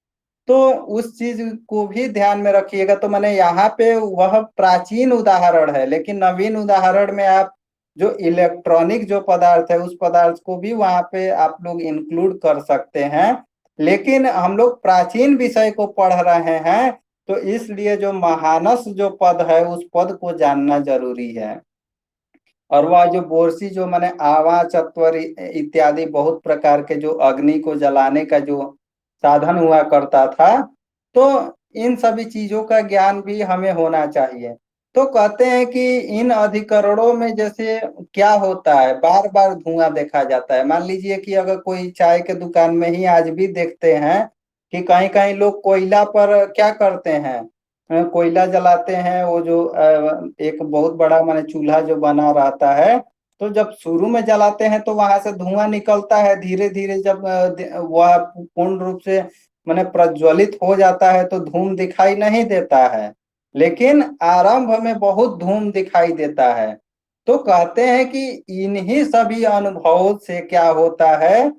तो उस चीज को भी ध्यान में रखिएगा। तो मैंने यहाँ पे वह प्राचीन उदाहरण है, लेकिन नवीन उदाहरण में आप जो इलेक्ट्रॉनिक जो पदार्थ है उस पदार्थ को भी वहां पे आप लोग इंक्लूड कर सकते हैं। लेकिन हम लोग प्राचीन विषय को पढ़ रहे हैं, तो इसलिए जो महानस जो पद है उस पद को जानना जरूरी है। और वह जो बोरसी जो माने आवा चत्वर इत्यादि बहुत प्रकार के जो अग्नि को जलाने का जो साधन हुआ करता था, तो इन सभी चीजों का ज्ञान भी हमें होना चाहिए। तो कहते हैं कि इन अधिकरणों में जैसे क्या होता है, बार बार धुआं देखा जाता है। मान लीजिए कि अगर कोई चाय के दुकान में ही आज भी देखते हैं कि कहीं कहीं लोग कोयला पर क्या करते हैं, कोयला जलाते हैं। वो जो एक बहुत बड़ा माने चूल्हा जो बना रहता है, तो जब शुरू में जलाते हैं तो वहां से धुआं निकलता है। धीरे धीरे जब वह पूर्ण रूप से माने प्रज्वलित हो जाता है तो धूम दिखाई नहीं देता है, लेकिन आरंभ में बहुत धूम दिखाई देता है। तो कहते हैं कि इन्हीं सभी अनुभवों से क्या होता है,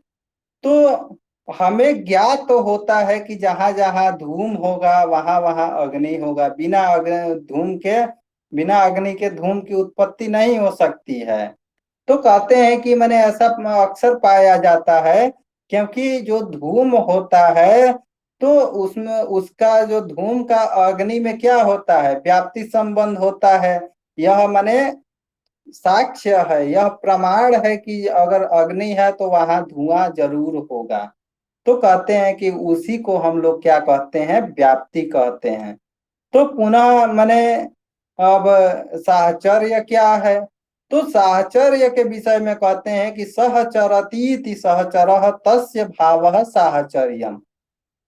तो हमें ज्ञात तो होता है कि जहां जहां धूम होगा वहां वहां अग्नि होगा। बिना अग्नि के धूम की उत्पत्ति नहीं हो सकती है। तो कहते हैं कि मैंने ऐसा अक्सर पाया जाता है, क्योंकि जो धूम होता है तो उसमें उसका जो धूम का अग्नि में क्या होता है, व्याप्ति संबंध होता है। यह माने साक्ष्य है, यह प्रमाण है कि अगर अग्नि है तो वहां धुआं जरूर होगा। तो कहते हैं कि उसी को हम लोग क्या कहते हैं, व्याप्ति कहते हैं। तो पुनः माने अब साहचर्य क्या है, तो साहचर्य के विषय में कहते हैं कि सहचरतीति सहचरः तस्य भावः साहचर्यम्।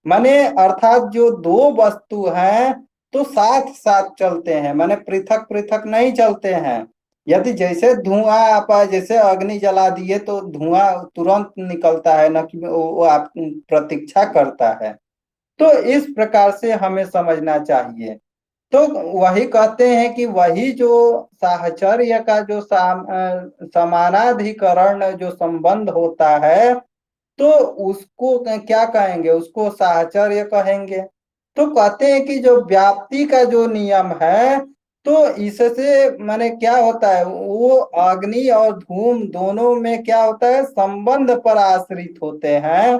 माने अर्थात जो दो वस्तु हैं तो साथ साथ चलते हैं, माने पृथक पृथक नहीं चलते हैं। यदि जैसे धुआं आप जैसे अग्नि जला दिए तो धुआं तुरंत निकलता है, न कि वो आप प्रतीक्षा करता है। तो इस प्रकार से हमें समझना चाहिए। तो वही कहते हैं कि वही जो साहचर्य का जो समानाधिकरण जो संबंध होता है, तो उसको क्या कहेंगे, उसको साहचर्य कहेंगे। तो कहते हैं कि जो व्याप्ति का जो नियम है, तो इससे माने क्या होता है, वो अग्नि और धूम दोनों में क्या होता है, संबंध पर आश्रित होते हैं।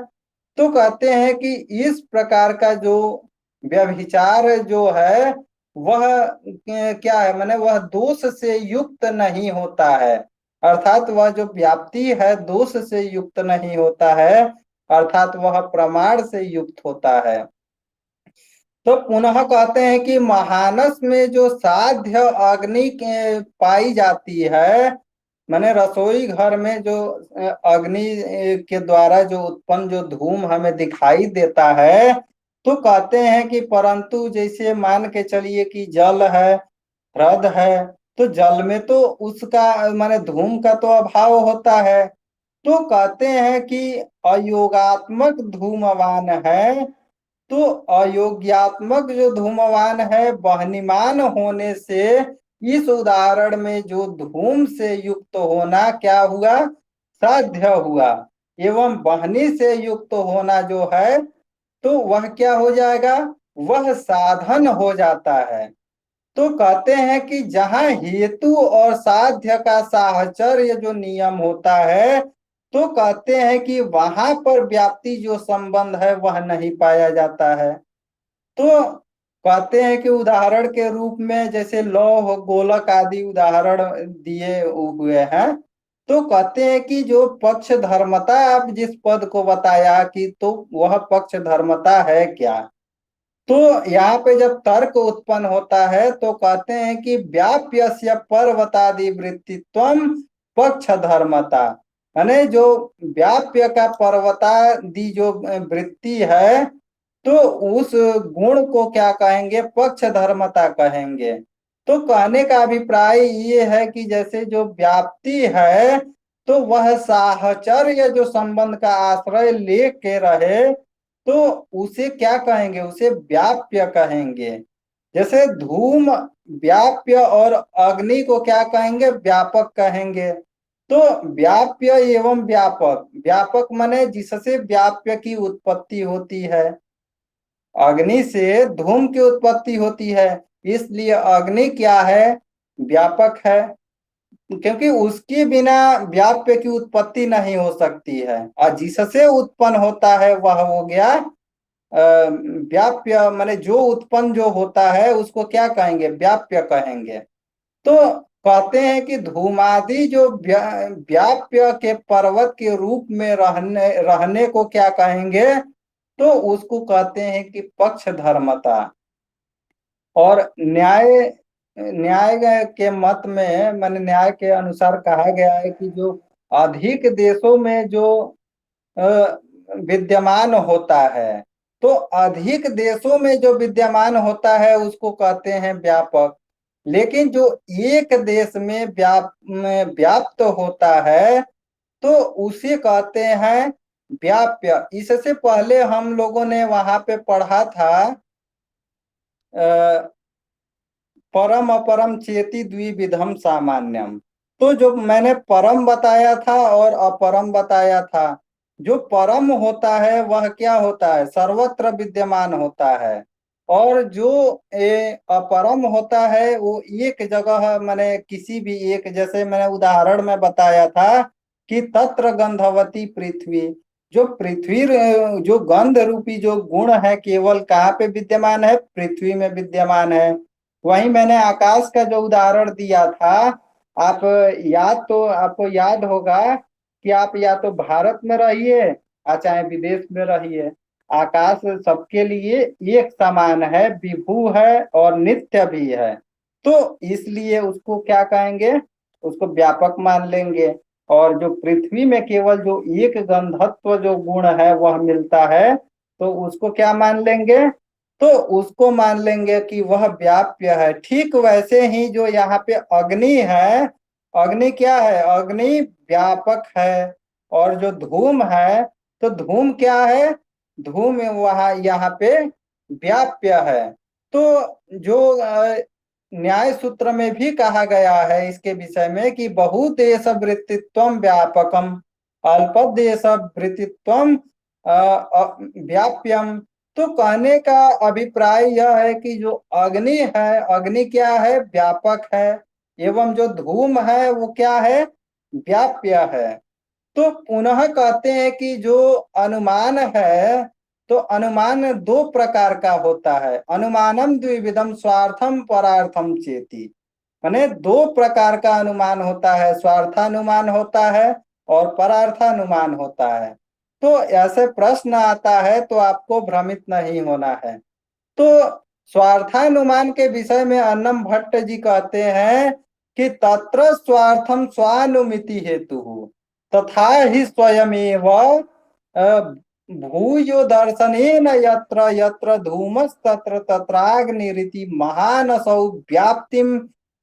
तो कहते हैं कि इस प्रकार का जो व्यभिचार जो है वह क्या है, माने वह दोष से युक्त नहीं होता है। अर्थात वह जो व्याप्ति है दोष से युक्त नहीं होता है, अर्थात वह प्रमाण से युक्त होता है। तो पुनः कहते हैं कि महानस में जो साध्य अग्नि के पाई जाती है, माने रसोई घर में जो अग्नि के द्वारा जो उत्पन्न जो धूम हमें दिखाई देता है, तो कहते हैं कि परंतु जैसे मान के चलिए कि जल है, ह्रद है, तो जल में तो उसका माने धूम का तो अभाव होता है। तो कहते हैं कि अयोगात्मक धूमवान है, तो अयोग्यात्मक जो धूमवान है वहनीमान होने से इस उदाहरण में जो धूम से युक्त होना क्या हुआ, साध्य हुआ। एवं वहनी से युक्त होना जो है तो वह क्या हो जाएगा, वह साधन हो जाता है। तो कहते हैं कि जहां हेतु और साध्य का साहचर्य जो नियम होता है, तो कहते हैं कि वहां पर व्याप्ति जो संबंध है वह नहीं पाया जाता है। तो कहते हैं कि उदाहरण के रूप में जैसे लौह गोलक आदि उदाहरण दिए हुए हैं। तो कहते हैं कि जो पक्ष धर्मता आप जिस पद को बताया कि तो वह पक्ष धर्मता है क्या, तो यहाँ पे जब तर्क उत्पन्न होता है तो कहते हैं कि व्याप्यस्य पर्वतादि वृत्तित्वम पक्ष धर्मता। यानी जो व्याप्य का पर्वतादि जो वृत्ति है, तो उस गुण को क्या कहेंगे, पक्ष धर्मता कहेंगे। तो कहने का अभिप्राय ये है कि जैसे जो व्याप्ति है तो वह साहचर्य जो संबंध का आश्रय लेके रहे, तो उसे क्या कहेंगे, उसे व्याप्य कहेंगे। जैसे धूम व्याप्य और अग्नि को क्या कहेंगे, व्यापक कहेंगे। तो व्याप्य एवं व्यापक, व्यापक माने जिससे व्याप्य की उत्पत्ति होती है, अग्नि से धूम की उत्पत्ति होती है, इसलिए अग्नि क्या है, व्यापक है। क्योंकि उसके बिना व्याप्य की उत्पत्ति नहीं हो सकती है, और जिससे उत्पन्न होता है वह हो गया व्याप्य। माने जो उत्पन्न जो होता है उसको क्या कहेंगे, व्याप्य कहेंगे। तो कहते हैं कि धूमादि जो व्याप्य के पर्वत के रूप में रहने को क्या कहेंगे, तो उसको कहते हैं कि पक्ष धर्मता। और न्याय न्याय के मत में माने न्याय के अनुसार कहा गया है कि जो अधिक देशों में जो विद्यमान होता है, तो अधिक देशों में जो विद्यमान होता है उसको कहते हैं व्यापक। लेकिन जो एक देश में व्याप्त होता है, तो उसे कहते हैं व्याप्य। इससे पहले हम लोगों ने वहां पे पढ़ा था परम अपरम चेति द्विविधम सामान्यम। तो जो मैंने परम बताया था और अपरम बताया था, जो परम होता है वह क्या होता है, सर्वत्र विद्यमान होता है। और जो अपरम होता है वो एक जगह मैंने किसी भी एक, जैसे मैंने उदाहरण में बताया था कि तत्र गंधवती पृथ्वी, जो पृथ्वी जो गंध रूपी जो गुण है केवल कहाँ पे विद्यमान है, पृथ्वी में विद्यमान है। वहीं मैंने आकाश का जो उदाहरण दिया था, आप आपको याद होगा कि आप या तो भारत में रहिए या चाहे विदेश में रहिए, आकाश सबके लिए एक समान है, विभू है और नित्य भी है। तो इसलिए उसको क्या कहेंगे, उसको व्यापक मान लेंगे। और जो पृथ्वी में केवल जो एक गंधत्व जो गुण है वह मिलता है, तो उसको क्या मान लेंगे, तो उसको मान लेंगे कि वह व्याप्य है। ठीक वैसे ही जो यहाँ पे अग्नि है, अग्नि क्या है, अग्नि व्यापक है। और जो धूम है, तो धूम क्या है, धूम वहां यहाँ पे व्याप्य है। तो जो न्याय सूत्र में भी कहा गया है इसके विषय में कि बहुदेश वृत्तित्वम व्यापकम अल्पदेश वृत्तित्वम व्याप्यम। तो कहने का अभिप्राय यह है कि जो अग्नि है, अग्नि क्या है, व्यापक है, एवं जो धूम है वो क्या है, व्याप्य है। तो पुनः कहते हैं कि जो अनुमान है, तो अनुमान दो प्रकार का होता है, अनुमानम द्विविधम स्वार्थम परार्थम चेति। माने दो प्रकार का अनुमान होता है, स्वार्थानुमान होता है और परार्थानुमान होता है। तो ऐसे प्रश्न आता है तो आपको भ्रमित नहीं होना है। तो स्वार्थानुमान के विषय में अन्नम भट्ट जी कहते हैं कि तत्र स्वार्थम स्वानुमिति हेतु तथा ही स्वयमेव भूयो दर्शनेन यत्र यत्र धूमस्तत्र तत्राग्निरिति महानसौ व्याप्तिम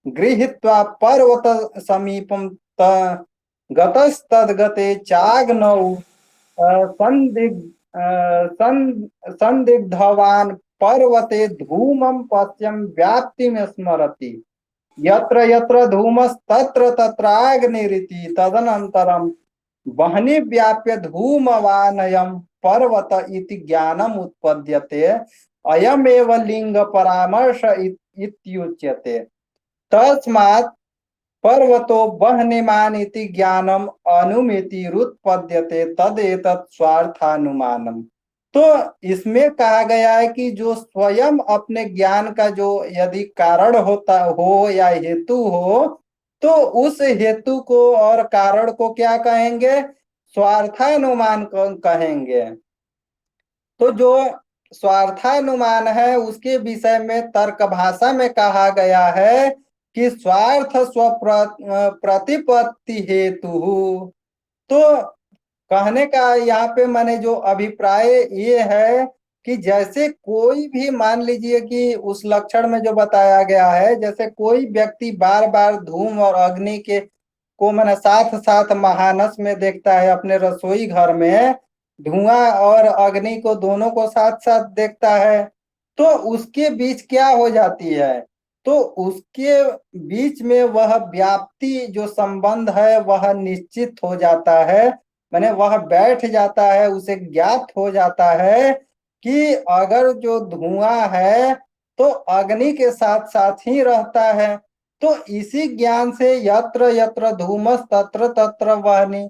गृहीत्वा पर्वत समीपम गतस्तद्गते चाग्नौ संदिग्धवान पर्वते धूमं पश्यन् व्याप्तिम स्मरति यत्र यत्र धूमस्तत्र तत्राग्निरिति तदनन्तरं वह्नि व्याप्य धूमवानयं पर्वत इति ज्ञानम् उत्पद्यते अयमेव लिंग परामर्श इत्युच्यते। तस्मात् पर्वतो वह्निमान् इति ज्ञानम अनुमितिरुत्पद्यते तदेतत् स्वार्थानुमानम। तो इसमें कहा गया है कि जो स्वयं अपने ज्ञान का जो यदि कारण होता हो या हेतु हो, तो उस हेतु को और कारण को क्या कहेंगे, स्वार्थानुमान कहेंगे। तो जो स्वार्थानुमान है उसके विषय में तर्क भाषा में कहा गया है कि स्वार्थ स्व प्रतिपत्ति हेतु। तो कहने का यहाँ पे मैंने जो अभिप्राय ये है कि जैसे कोई भी मान लीजिए कि उस लक्षण में जो बताया गया है, जैसे कोई व्यक्ति बार बार धूम और अग्नि के को मैंने साथ साथ महानस में देखता है, अपने रसोई घर में धुआं और अग्नि को दोनों को साथ साथ देखता है, तो उसके बीच क्या हो जाती है, तो उसके बीच में वह व्याप्ति जो संबंध है वह निश्चित हो जाता है। मैंने वह बैठ जाता है, उसे ज्ञात हो जाता है कि अगर जो धुआं है तो अग्नि के साथ साथ ही रहता है। तो इसी ज्ञान से यत्र यत्र धूमस तत्र तत्र वह्नि,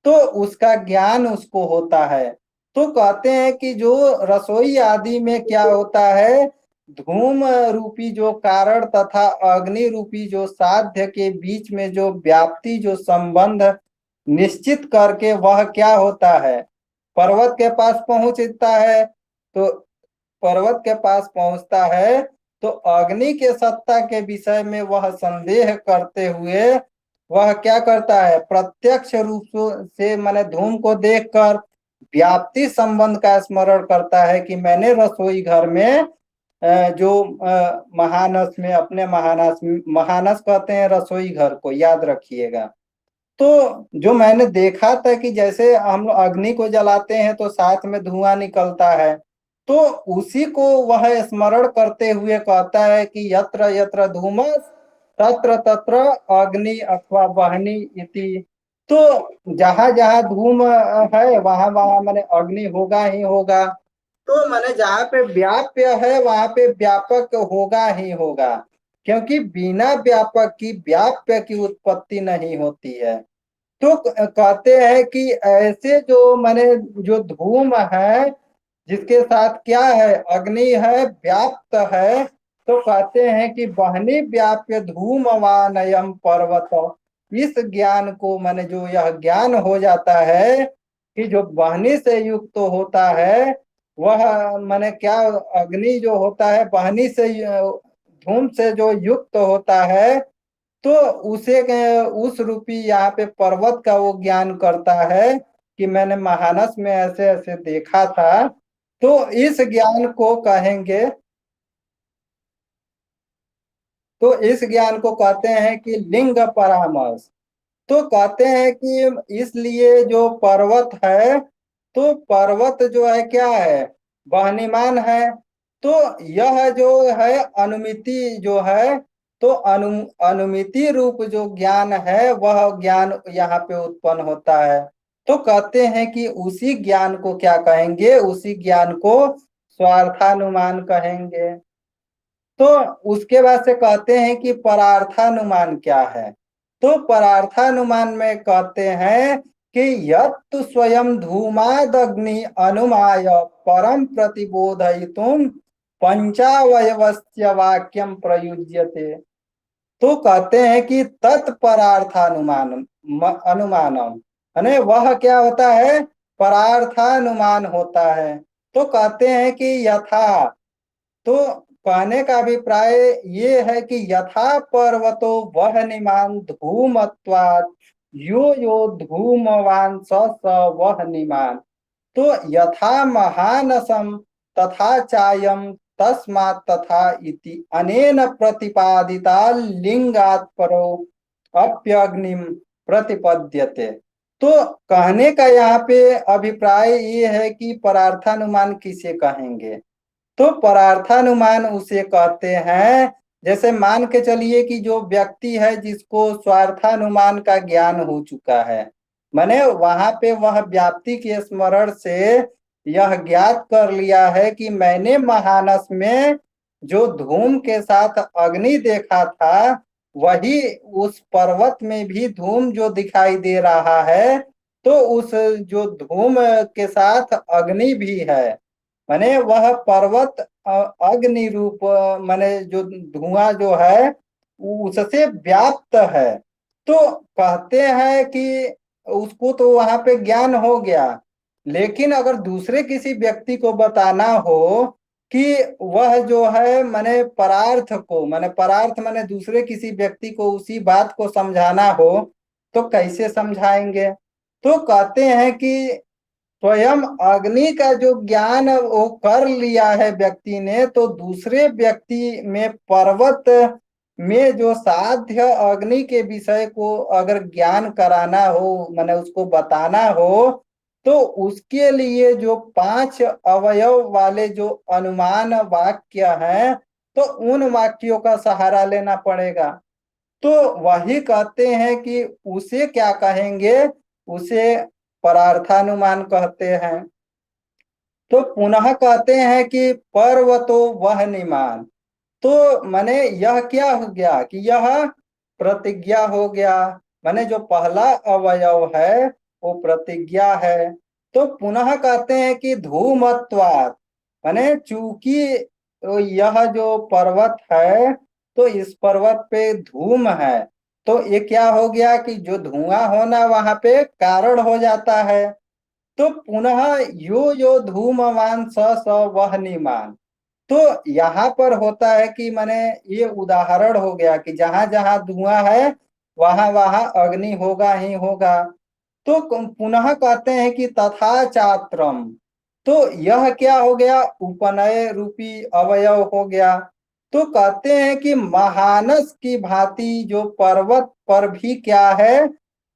तो उसका ज्ञान उसको होता है। तो कहते हैं कि जो रसोई आदि में क्या होता है धूम रूपी जो कारण तथा अग्नि रूपी जो साध्य के बीच में जो व्याप्ति जो संबंध निश्चित करके वह क्या होता है, पर्वत के पास पहुंचता है। तो पर्वत के पास पहुंचता है तो अग्नि के सत्ता के विषय में वह संदेह करते हुए वह क्या करता है, प्रत्यक्ष रूप से माने धूम को देखकर व्याप्ति संबंध का स्मरण करता है कि मैंने रसोई घर में जो महानस में अपने महानस, महानस कहते हैं रसोई घर को, याद रखिएगा। तो जो मैंने देखा था कि जैसे हम अग्नि को जलाते हैं तो साथ में धुआं निकलता है, तो उसी को वह स्मरण करते हुए कहता है कि यत्र यत्र धूमस तत्र तत्र अग्नि अथवा वहनी इति। तो जहां जहां धूम है वहां वहां माने अग्नि होगा ही होगा। तो माने जहाँ पे व्याप्य है वहां पे व्यापक होगा ही होगा, क्योंकि बिना व्यापक की व्याप्य की उत्पत्ति नहीं होती है। तो कहते हैं कि ऐसे जो माने जो धूम है जिसके साथ क्या है, अग्नि है, व्याप्त है, तो कहते हैं कि बहनी व्याप्य धूमवानयम पर्वत। इस ज्ञान को माने जो यह ज्ञान हो जाता है कि जो बहनी से युक्त होता है वह माने क्या, अग्नि जो होता है बहनी से धूम से जो युक्त होता है, तो उसे उस रूपी यहाँ पे पर्वत का वो ज्ञान करता है कि मैंने महानस में ऐसे ऐसे देखा था। तो इस ज्ञान को कहेंगे, तो इस ज्ञान को कहते हैं कि लिंग परामर्श। तो कहते हैं कि इसलिए जो पर्वत है, तो पर्वत जो है क्या है, वहनीमान है। तो यह जो है अनुमिति जो है, तो अनुमिति रूप जो ज्ञान है वह ज्ञान यहाँ पे उत्पन्न होता है। तो कहते हैं कि उसी ज्ञान को क्या कहेंगे, उसी ज्ञान को स्वार्थानुमान कहेंगे। तो उसके बाद से कहते हैं कि परार्थानुमान क्या है। तो परार्थानुमान में कहते हैं कि यत् स्वयं धूमादग्नि अनुमाय परम प्रतिबोधयितुम पंचावयवस्य वाक्यम प्रयुज्यते। तो कहते हैं कि तत्परार्थानुमान अनुमानम, यानी वह क्या होता है, परार्थानुमान होता है। तो कहते हैं कि यथा, तो कहने का अभिप्राय ये है कि यथा पर्वतो वह्निमान धूमत्वात् यो यो धूमवान स स वह्निमान। तो यथा महानसम तथा चायम तस्मात् तथा इति अनेन प्रतिपादिता लिंगात् परो अप्यग्निम प्रतिपद्यते। तो कहने का यहाँ पे अभिप्राय ये है कि परार्थानुमान किसे कहेंगे। तो परार्थानुमान उसे कहते हैं, जैसे मान के चलिए कि जो व्यक्ति है जिसको स्वार्थानुमान का ज्ञान हो चुका है, माने वहां पे वह व्याप्ति के स्मरण से यह ज्ञात कर लिया है कि मैंने महानस में जो धूम के साथ अग्नि देखा था, वही उस पर्वत में भी धूम जो दिखाई दे रहा है, तो उस जो धूम के साथ अग्नि भी है। माने वह पर्वत अग्नि रूप माने जो धुआं जो है उससे व्याप्त है। तो कहते हैं कि उसको तो वहां पे ज्ञान हो गया, लेकिन अगर दूसरे किसी व्यक्ति को बताना हो कि वह जो है माने परार्थ को, माने परार्थ माने दूसरे किसी व्यक्ति को उसी बात को समझाना हो, तो कैसे समझाएंगे। तो कहते हैं कि स्वयं अग्नि का जो ज्ञान वो कर लिया है व्यक्ति ने, तो दूसरे व्यक्ति में पर्वत में जो साध्य अग्नि के विषय को अगर ज्ञान कराना हो, माने उसको बताना हो, तो उसके लिए जो 5 अवयव वाले जो अनुमान वाक्य हैं, तो उन वाक्यों का सहारा लेना पड़ेगा। तो वही कहते हैं कि उसे क्या कहेंगे, उसे परार्थानुमान कहते हैं। तो पुनः कहते हैं कि पर्वतो वह्निमान। तो माने यह क्या हो गया कि यह प्रतिज्ञा हो गया, माने जो पहला अवयव है वो प्रतिज्ञा है। तो पुनः कहते हैं कि धूमत्वात्, माने चूंकि तो यह जो पर्वत है, तो इस पर्वत पे धूम है। तो ये क्या हो गया कि जो धुआं होना वहां पे कारण हो जाता है। तो पुनः यो यो धूमवान स स वह निमान। तो यहाँ पर होता है कि माने ये उदाहरण हो गया कि जहां जहां धुआं है वहां वहां अग्नि होगा ही होगा। तो पुनः कहते हैं कि तथा चात्रम। तो यह क्या हो गया, उपनय रूपी अवयव हो गया। तो कहते हैं कि महानस की भांति जो पर्वत पर भी क्या है,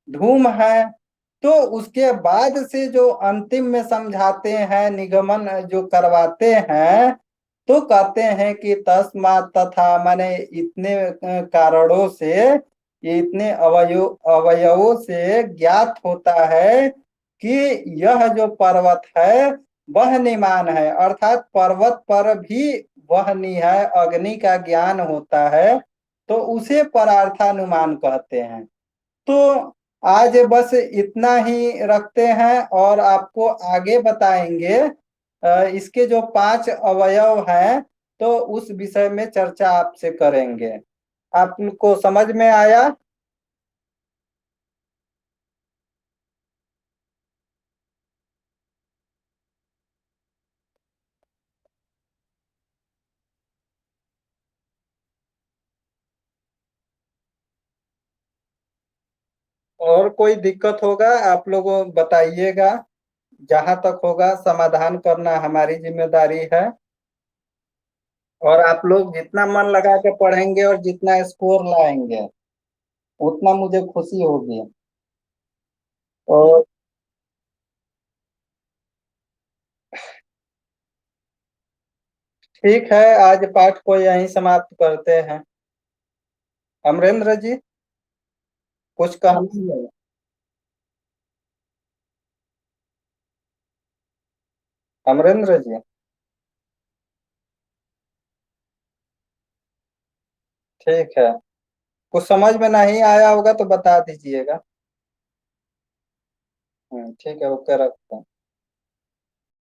धूम है। तो उसके बाद से जो अंतिम में समझाते हैं, निगमन जो करवाते हैं, तो कहते हैं कि तस्मात् तथा, माने इतने कारणों से, ये इतने अवयवों से ज्ञात होता है कि यह जो पर्वत है वह निमान है, अर्थात पर्वत पर भी वहनी है, अग्नि का ज्ञान होता है। तो उसे परार्थानुमान कहते हैं। तो आज बस इतना ही रखते हैं और आपको आगे बताएंगे इसके जो 5 अवयव हैं, तो उस विषय में चर्चा आपसे करेंगे। आपको समझ में आया? और कोई दिक्कत होगा आप लोग बताइएगा। जहां तक होगा समाधान करना हमारी जिम्मेदारी है। और आप लोग जितना मन लगा के पढ़ेंगे और जितना स्कोर लाएंगे उतना मुझे खुशी होगी। और ठीक है, आज पाठ को यहीं समाप्त करते हैं। अमरेंद्र जी, कुछ कहना है? अमरेंद्र जी, ठीक है। कुछ समझ में नहीं आया होगा तो बता दीजिएगा। ठीक है, ओके, रखते हैं।